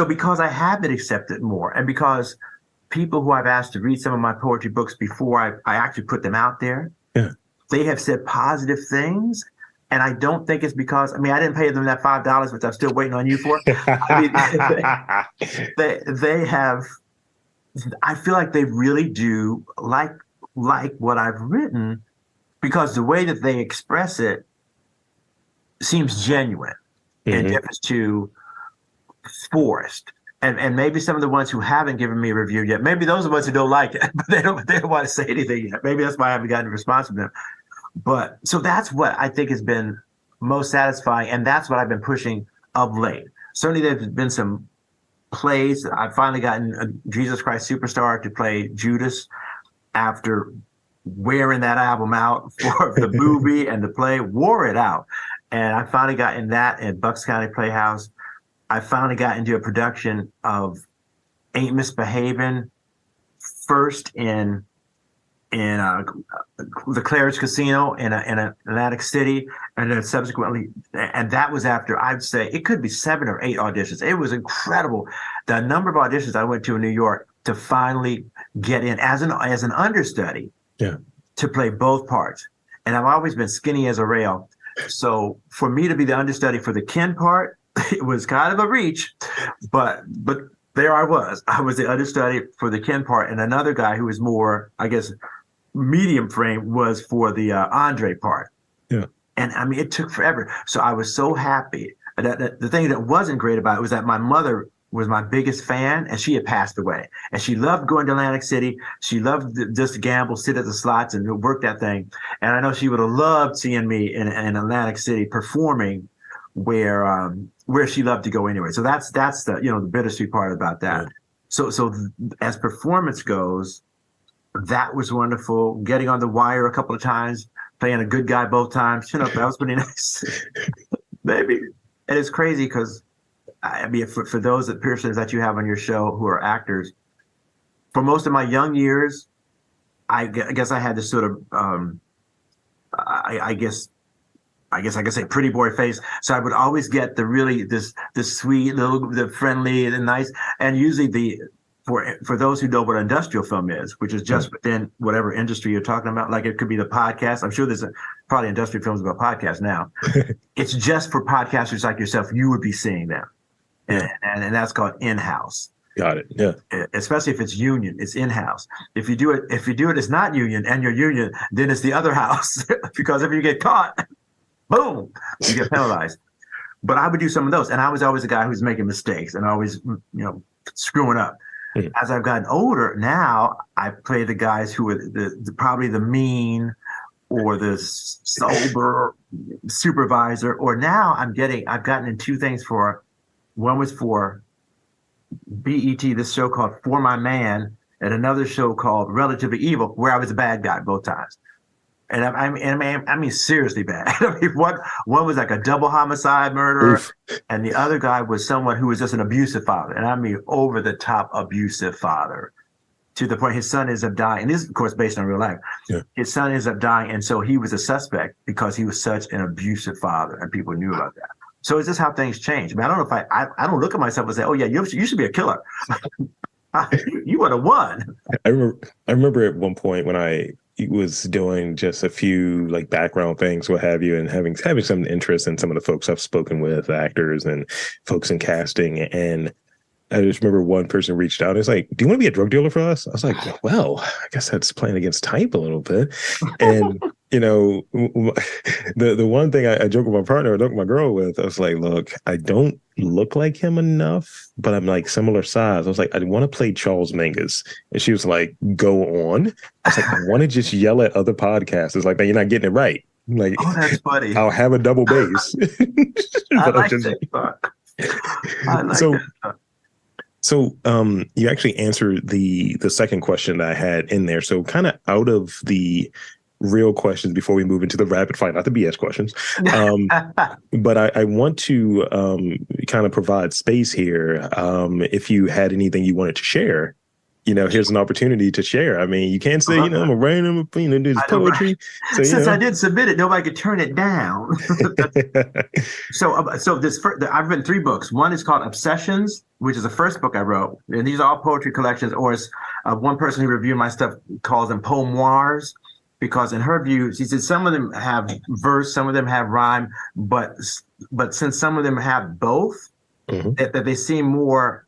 because I have been accepted more, and because people who I've asked to read some of my poetry books before I actually put them out there, they have said positive things. And I don't think it's because, I didn't pay them that $5, which I'm still waiting on you for. They have, I feel like they really do like what I've written, because the way that they express it seems genuine in difference to Forrest. And maybe some of the ones who haven't given me a review yet, maybe those are the ones who don't like it, but they don't want to say anything yet. Maybe that's why I haven't gotten a response from them. But so that's what I think has been most satisfying. And that's what I've been pushing of late. Certainly there's been some plays. I've finally gotten Jesus Christ Superstar to play Judas after wearing that album out for the movie and the play, wore it out. And I finally got in that at Bucks County Playhouse. I finally got into a production of Ain't Misbehaving first in the Claridge Casino in Atlantic City, and then subsequently, and that was after, I'd say it could be 7 or 8 auditions. It was incredible, the number of auditions I went to in New York to finally get in as an understudy to play both parts. And I've always been skinny as a rail, so for me to be the understudy for the Ken part, it was kind of a reach, but there I was the understudy for the Ken part, and another guy who was more, I guess, medium frame was for the Andre part. Yeah. And it took forever. So I was so happy. The thing that wasn't great about it was that my mother was my biggest fan, and she had passed away. And she loved going to Atlantic City. She loved just to gamble, sit at the slots, and work that thing. And I know she would have loved seeing me in Atlantic City performing where she loved to go anyway. So that's the the bittersweet part about that. Yeah. So as performance goes, that was wonderful. Getting on the wire a couple of times, playing a good guy both times, that was pretty nice. Maybe. And it's crazy because for those persons that you have on your show who are actors, for most of my young years, I guess I had this sort of I guess I could say pretty boy face. So I would always get the really this sweet little, the friendly and nice, and usually for those who know what industrial film is, which is just within whatever industry you're talking about, like it could be the podcast. I'm sure there's probably industrial films about podcasts now. It's just for podcasters like yourself. You would be seeing them, and that's called in-house. Got it. Yeah. Especially if it's union, it's in-house. If you do it, it's not union and you're union, then it's the other house. Because if you get caught, boom, you get penalized. But I would do some of those, and I was always the guy who's making mistakes and always, screwing up. As I've gotten older, now I play the guys who are probably the mean or the sober supervisor. Or now I've gotten in 2 things one was for BET, this show called For My Man, and another show called Relatively Evil, where I was a bad guy both times. And I mean seriously bad. One was like a double homicide murderer, and the other guy was someone who was just an abusive father. And I mean over the top abusive father, to the point his son ends up dying. And this is, of course, based on real life. Yeah. His son ends up dying, and so he was a suspect because he was such an abusive father, and people knew about that. So it's just how things change. I don't know if I don't look at myself and say, oh yeah, you should be a killer. You would have won. I remember at one point when I was doing just a few like background things, what have you, and having some interest in some of the folks I've spoken with, actors and folks in casting. And I just remember one person reached out and was like, "Do you want to be a drug dealer for us?" I was like, "Well, I guess that's playing against type a little bit." And the one thing I joke with my partner, I joke with my girl with, I was like, "Look, I don't look like him enough, but I'm like similar size." I was like, "I want to play Charles Mingus," and she was like, "Go on." I was like, "I want to just yell at other podcasters like that. You're not getting it right." Like, oh, that's funny. I'll have a double bass. I like that. I like that. So you actually answered the second question that I had in there. So kind of out of the real questions before we move into the rapid fire, not the BS questions. But I want to kind of provide space here. If you had anything you wanted to share, here's an opportunity to share. I mean, you can't say, I'm a random, do this poetry. So, since I did submit it, nobody could turn it down. So I've written 3 books. One is called Obsessions, which is the first book I wrote. And these are all poetry collections, or as one person who reviewed my stuff calls them poemoirs, because in her view, she said some of them have verse, some of them have rhyme, but since some of them have both, that they seem more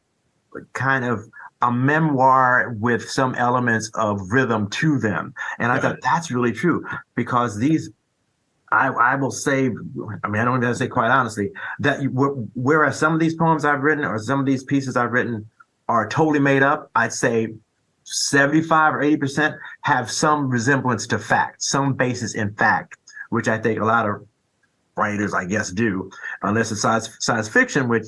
kind of a memoir with some elements of rhythm to them. And I thought that's really true, because these, I will say, I mean, I don't even say quite honestly, that whereas some of these poems I've written or some of these pieces I've written are totally made up, I'd say 75 or 80% have some resemblance to fact, some basis in fact, which I think a lot of writers, I guess, do, unless it's science fiction, which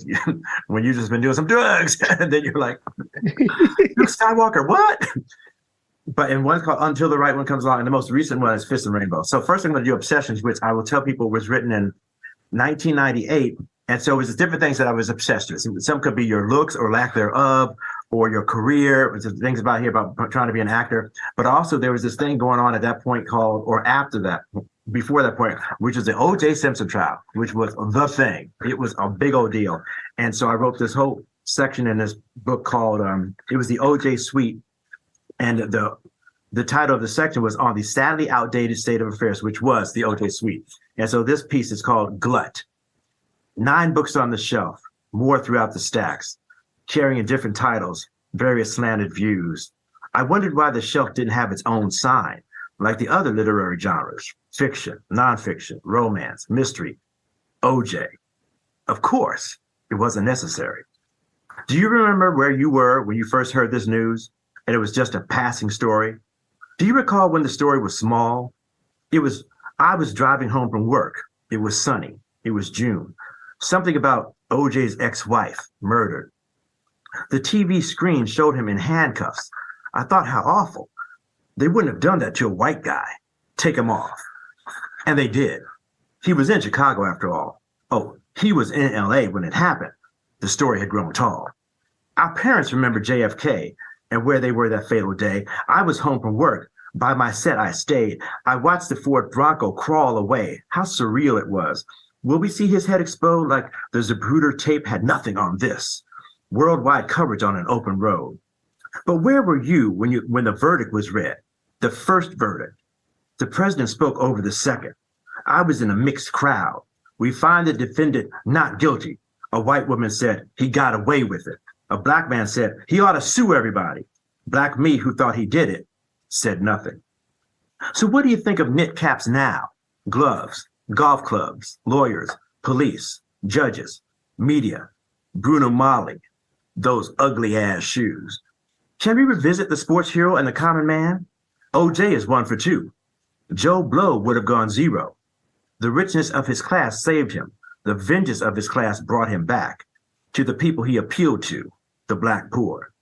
when you've just been doing some drugs, and then you're like, Luke Skywalker, what? But in one's called Until the Right One Comes Along, and the most recent one is Fist and Rainbow. So first I'm going to do Obsessions, which I will tell people was written in 1998. And so it was different things that I was obsessed with. Some could be your looks or lack thereof, or your career, which is things about here about trying to be an actor. But also there was this thing going on at that point called, or after that, before that point, which is the O.J. Simpson trial, which was the thing. It was a big old deal. And so I wrote this whole section in this book called, it was the O.J. Suite. And the title of the section was On the Sadly Outdated State of Affairs, which was the O.J. Suite. And so this piece is called Glut. 9 books on the shelf, more throughout the stacks, carrying different titles, various slanted views. I wondered why the shelf didn't have its own sign, like the other literary genres, fiction, nonfiction, romance, mystery, OJ. Of course, it wasn't necessary. Do you remember where you were when you first heard this news and it was just a passing story? Do you recall when the story was small? I was driving home from work. It was sunny. It was June. Something about OJ's ex-wife murdered. The TV screen showed him in handcuffs. I thought, how awful. They wouldn't have done that to a white guy. Take him off. And they did. He was in Chicago after all. Oh, he was in LA when it happened. The story had grown tall. Our parents remember JFK and where they were that fatal day. I was home from work. By my set, I stayed. I watched the Ford Bronco crawl away. How surreal it was. Will we see his head explode like the Zapruder tape had nothing on this? Worldwide coverage on an open road. But where were you when the verdict was read? The first verdict. The president spoke over the second. I was in a mixed crowd. We find the defendant not guilty. A white woman said he got away with it. A black man said he ought to sue everybody. Black me, who thought he did it, said nothing. So what do you think of knit caps now? Gloves, golf clubs, lawyers, police, judges, media, Bruno Mali, those ugly ass shoes. Can we revisit the sports hero and the common man? OJ is 1 for 2. Joe Blow would have gone 0. The richness of his class saved him. The vengeance of his class brought him back to the people he appealed to, the black poor.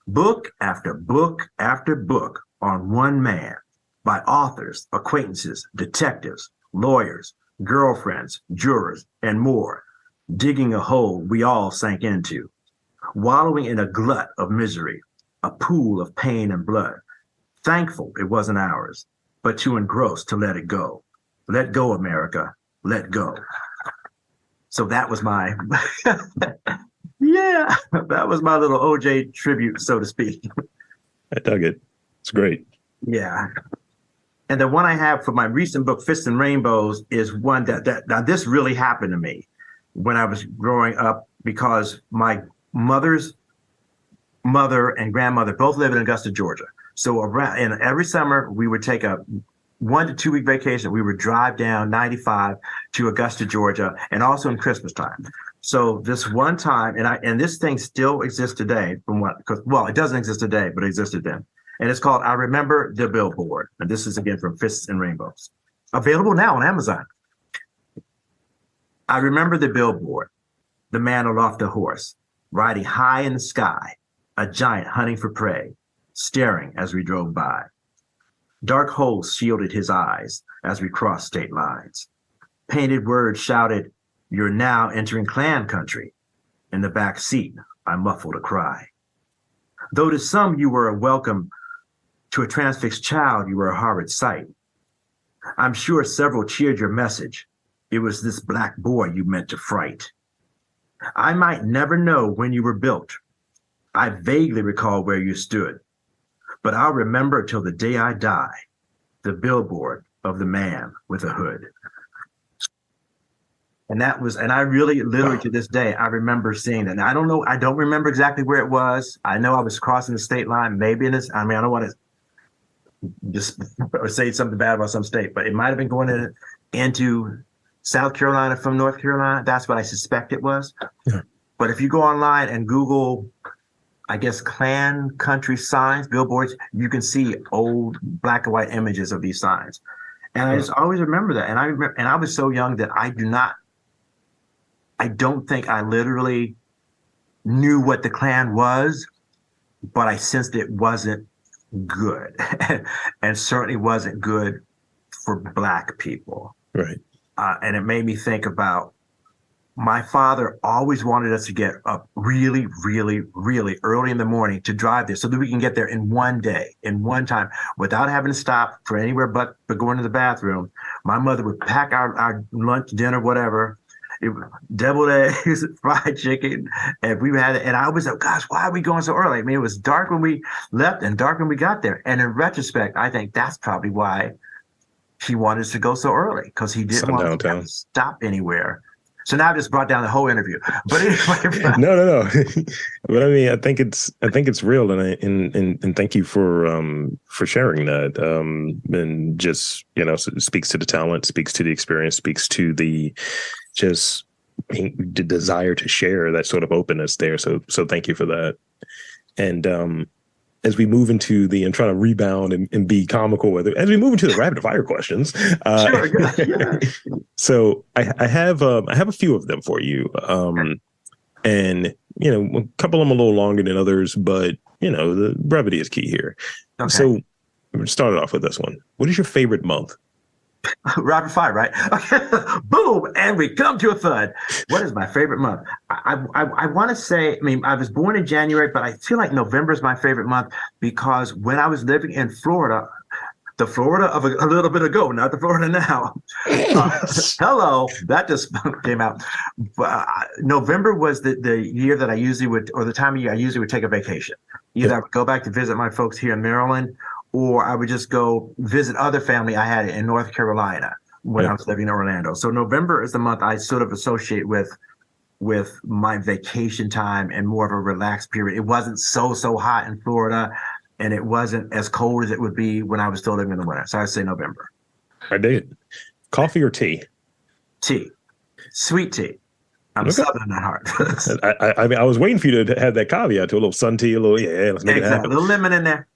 Book after book after book on one man by authors, acquaintances, detectives, lawyers, girlfriends, jurors, and more, digging a hole we all sank into, wallowing in a glut of misery, a pool of pain and blood. Thankful it wasn't ours, but too engrossed to let it go. Let go, America. Let go. So that was my, that was my little OJ tribute, so to speak. I dug it. It's great. Yeah. And the one I have for my recent book, Fists and Rainbows, is one that now this really happened to me when I was growing up, because my mother's mother and grandmother both live in Augusta, Georgia. So and every summer we would take a 1 to 2 week vacation. We would drive down 95 to Augusta, Georgia, and also in Christmas time. So this one time, and this thing still exists today, it doesn't exist today, but it existed then. And it's called I Remember the Billboard. And this is again from Fists and Rainbows. Available now on Amazon. I remember the billboard, the man aloft a horse, riding high in the sky, a giant hunting for prey, staring as we drove by. Dark holes shielded his eyes as we crossed state lines. Painted words shouted, "You're now entering Klan country." In the back seat, I muffled a cry. Though to some you were a welcome, to a transfixed child you were a horrid sight. I'm sure several cheered your message. It was this black boy you meant to fright. I might never know when you were built. I vaguely recall where you stood, but I'll remember till the day I die, the billboard of the man with a hood. And I really, literally to this day, I remember seeing that. And I don't remember exactly where it was. I know I was crossing the state line, maybe in this, I don't want to just or say something bad about some state, but it might have been going into South Carolina from North Carolina. That's what I suspect it was. Yeah. But if you go online and Google, I guess, Klan country signs, billboards, you can see old black and white images of these signs. And I just always remember that. And I was so young that I don't think I literally knew what the Klan was, but I sensed it wasn't good and certainly wasn't good for Black people. Right. And it made me think about my father always wanted us to get up really, really, really early in the morning to drive there so that we can get there in one day, in one time, without having to stop for anywhere but going to the bathroom. My mother would pack our lunch, dinner, whatever. It was deviled eggs, fried chicken, and we had it. And I was like, gosh, why are we going so early? I mean, it was dark when we left and dark when we got there. And in retrospect, I think that's probably why he wanted us to go so early, because he didn't want to stop anywhere. So now I just brought down the whole interview. But anyway, no. But I mean, I think it's real, and thank you for sharing that. And just, it speaks to the talent, speaks to the experience, speaks to the desire to share, that sort of openness there. So thank you for that. And as we move into I'm trying to rebound and be comical with it, as we move into the rapid fire questions. Sure, good. Yeah. So I have a few of them for you. And a couple of them a little longer than others, but the brevity is key here. Okay. So we're started off with this one. What is your favorite month? Rapid fire, right? Okay. Boom, and we come to a thud. What is my favorite month? I want to say, I was born in January, but I feel like November is my favorite month, because when I was living in Florida, the Florida of a little bit ago, not the Florida now. Hello, that just came out. November was the year that I usually would, or the time of year I usually would take a vacation. Either I would go back to visit my folks here in Maryland, or I would just go visit other family I had in North Carolina when I was living in Orlando. So November is the month I sort of associate with my vacation time and more of a relaxed period. It wasn't so hot in Florida, and it wasn't as cold as it would be when I was still living in the winter. So I'd say November. I dig it. Coffee or tea? Tea. Sweet tea. I'm Southern at heart. I was waiting for you to have that caveat, to a little sun tea, let's make it happen. A little lemon in there.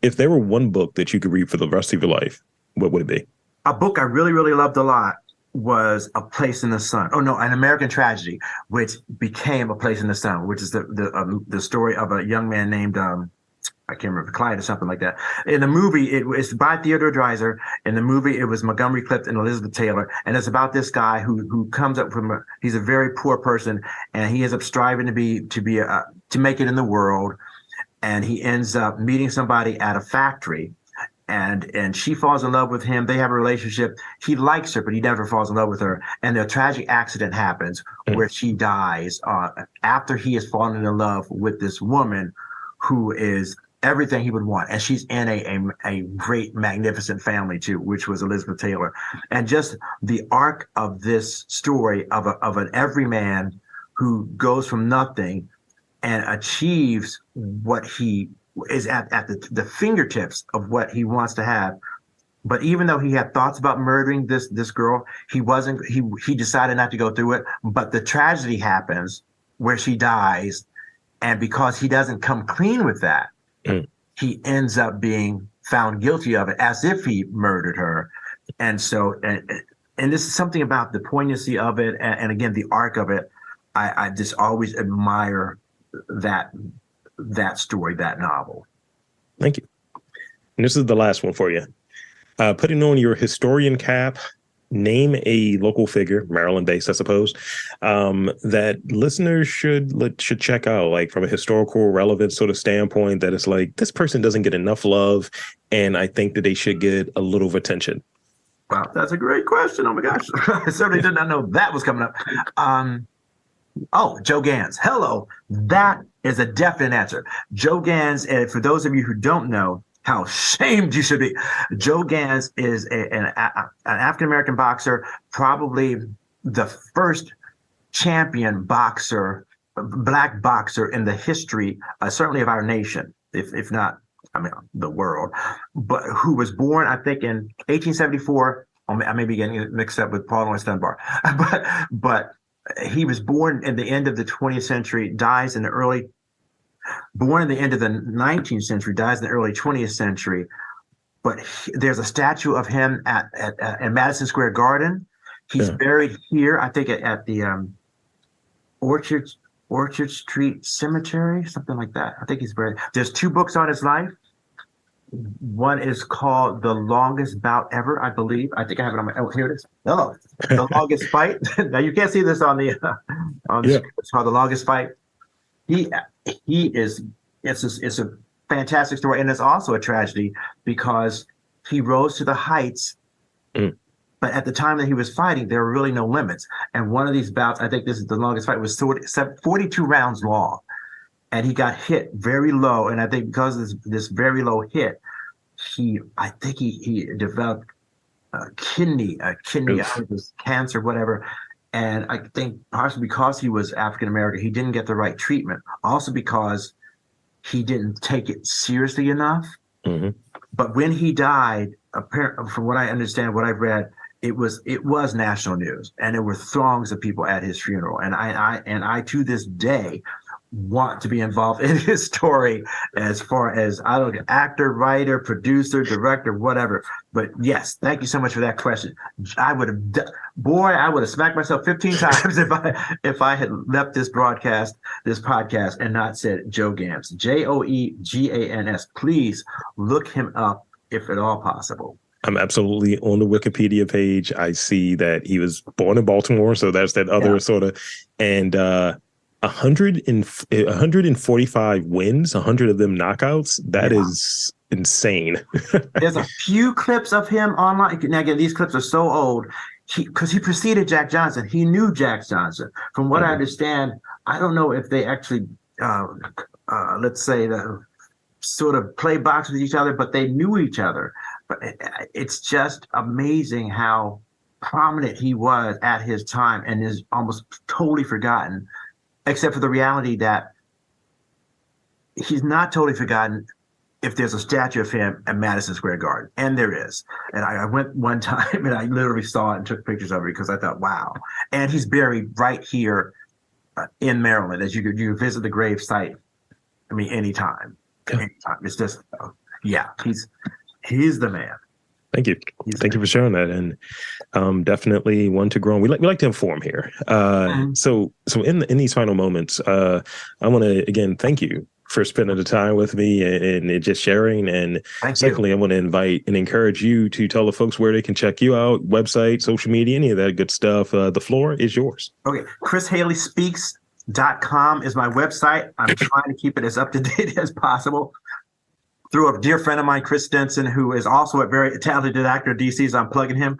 If there were one book that you could read for the rest of your life, what would it be? A book I really, really loved a lot was A Place in the Sun. Oh no, An American Tragedy, which became A Place in the Sun, which is the story of a young man named I can't remember, Clyde or something like that. In the movie, it's by Theodore Dreiser. In the movie, it was Montgomery Clift and Elizabeth Taylor, and it's about this guy who comes up from he's a very poor person, and he ends up striving to make it in the world. And he ends up meeting somebody at a factory, and she falls in love with him. They have a relationship. He likes her, but he never falls in love with her. And a tragic accident happens where she dies after he has fallen in love with this woman who is everything he would want. And she's in a great, magnificent family too, which was Elizabeth Taylor. And just the arc of this story of an everyman who goes from nothing and achieves what he is at the fingertips of what he wants to have. But even though he had thoughts about murdering this girl, he decided not to go through it. But the tragedy happens where she dies. And because he doesn't come clean with that, he ends up being found guilty of it as if he murdered her. And so, and this is something about the poignancy of it. And again, the arc of it. I just always admire that story, that novel. Thank you. And this is the last one for you. Putting on your historian cap, name a local figure, Maryland-based, I suppose, that listeners should check out, like from a historical relevance sort of standpoint, that it's like, this person doesn't get enough love, and I think that they should get a little of attention. Wow, that's a great question. Oh my gosh. I certainly did not know that was coming up. Joe Gans. Hello. That is a definite answer. Joe Gans, and for those of you who don't know, how ashamed you should be. Joe Gans is an African-American boxer, probably the first champion boxer, black boxer in the history, certainly of our nation, if not, I mean, the world, but who was born, I think, in 1874. I may be getting it mixed up with Paul Laurence Dunbar, but he was born in the end of the 20th century, born in the end of the 19th century, dies in the early 20th century. But there's a statue of him at Madison Square Garden. He's buried here, I think, at the Orchard Street Cemetery, something like that. I think he's buried. There's 2 books on his life. One is called The Longest Bout Ever, I believe. I think I have it on my. Oh, here it is. Oh, The Longest Fight. Now you can't see this on the screen. It's called The Longest Fight. He is. It's a fantastic story, and it's also a tragedy because he rose to the heights. But at the time that he was fighting, there were really no limits. And one of these bouts, I think this is the longest fight, was 42 rounds long. And he got hit very low. And I think because of this very low hit, he developed kidney cancer, whatever. And I think partially because he was African American, he didn't get the right treatment. Also because he didn't take it seriously enough. But when he died, apparently, from what I understand, what I've read, it was national news, and there were throngs of people at his funeral. And I to this day want to be involved in his story as far as, I don't know, actor, writer, producer, director, whatever. But yes, thank you so much for that question. I would have smacked myself 15 times if I had left this podcast and not said Joe Gans, Joegans. Please look him up if at all possible. I'm absolutely on the Wikipedia page. I see that he was born in Baltimore, so that's that other sort of, and 145 wins, 100 of them knockouts. That is insane. There's a few clips of him online. Now, again, these clips are so old because he preceded Jack Johnson. He knew Jack Johnson. From what I understand, I don't know if they actually, let's say, sort of play box with each other, but they knew each other. But it's just amazing how prominent he was at his time and is almost totally forgotten. Except for the reality that he's not totally forgotten if there's a statue of him at Madison Square Garden. And there is. And I went one time and I literally saw it and took pictures of it because I thought, wow. And he's buried right here in Maryland. As you visit the grave site, I mean, anytime. It's just, he's the man. Thank you. Thank you for sharing that. And definitely one to grow on. We like to inform here. So in these final moments, I want to, again, thank you for spending the time with me and just sharing. And secondly, I want to invite and encourage you to tell the folks where they can check you out, website, social media, any of that good stuff. The floor is yours. Okay. ChrisHaleySpeaks.com is my website. I'm trying to keep it as up to date as possible. Through a dear friend of mine, Chris Stenson, who is also a very talented actor in DC, so I'm plugging him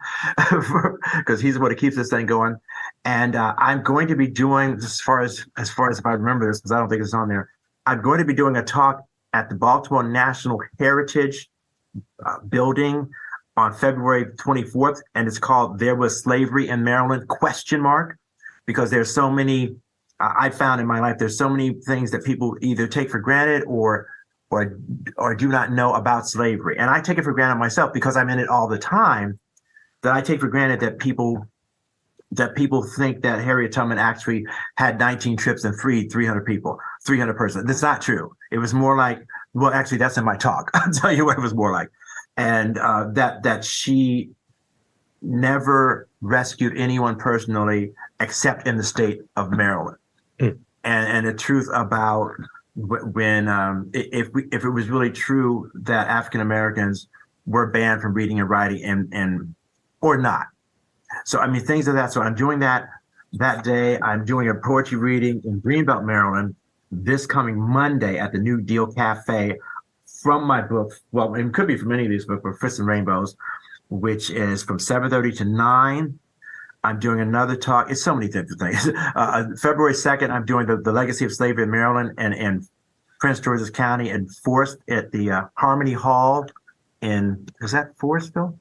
because he's what keeps this thing going. And I'm going to be doing, as far as if I remember this, because I don't think it's on there, I'm going to be doing a talk at the Baltimore National Heritage Building on February 24th, and it's called "There Was Slavery in Maryland?" ? Because there's so many. I found in my life there's so many things that people either take for granted or do not know about slavery, and I take it for granted myself because I'm in it all the time. That I take for granted that people think that Harriet Tubman actually had 19 trips and freed 300 persons. That's not true. It was more like, well, actually, that's in my talk. I'll tell you what it was more like. And that she never rescued anyone personally except in the state of Maryland. And the truth about when if it was really true that African Americans were banned from reading and writing and or not. So, I mean, things of that. So I'm doing that day. I'm doing a poetry reading in Greenbelt, Maryland, this coming Monday at the New Deal Cafe from my book. Well, it could be from any of these books, but Fist and Rainbows, which is from 7:30 to 9. I'm doing another talk. It's so many different things. February 2nd, I'm doing the legacy of slavery in Maryland and Prince George's County and Forest at the Harmony Hall is that Forestville?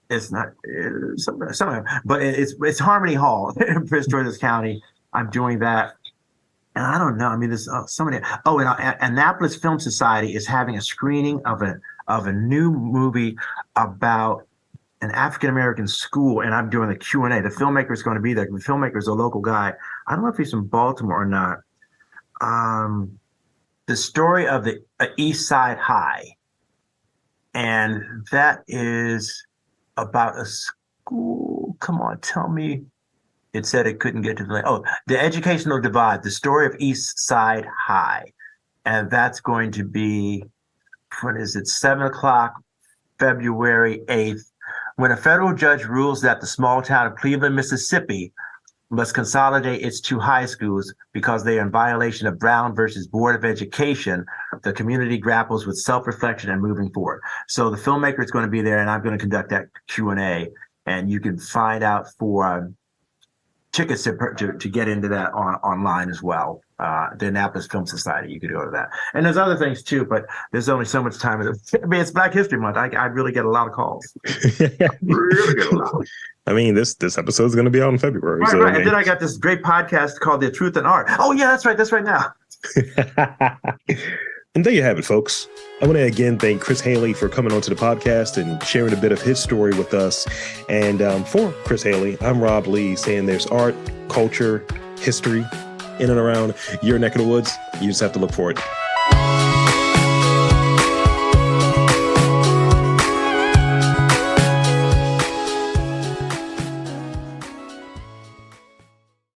It's not somewhere, but it's Harmony Hall in Prince George's County. I'm doing that, and I don't know. I mean, there's so many. Oh, and Annapolis Film Society is having a screening of a new movie about an African American school, and I'm doing the Q&A. The filmmaker is going to be there. The filmmaker is a local guy. I don't know if he's from Baltimore or not. The story of the East Side High, and that is about a school. Come on, tell me. It said it couldn't get to the educational divide, the story of East Side High. And that's going to be, 7:00, February 8th, when a federal judge rules that the small town of Cleveland, Mississippi must consolidate its two high schools because they are in violation of Brown versus Board of Education. The community grapples with self-reflection and moving forward. So the filmmaker is going to be there, and I'm going to conduct that Q&A, and you can find out for tickets to get into that online as well. The Annapolis Film Society, you could go to that. And there's other things too, but there's only so much time. I mean, it's Black History Month. I really get a lot of calls. Really get a lot. I mean, this episode is going to be out in February. Right, so, right. And then I got this great podcast called The Truth and Art. Oh, yeah, that's right. That's right now. And there you have it, folks. I want to again thank Chris Haley for coming onto the podcast and sharing a bit of his story with us. And for Chris Haley, I'm Rob Lee, saying there's art, culture, history in and around your neck of the woods. You just have to look for it.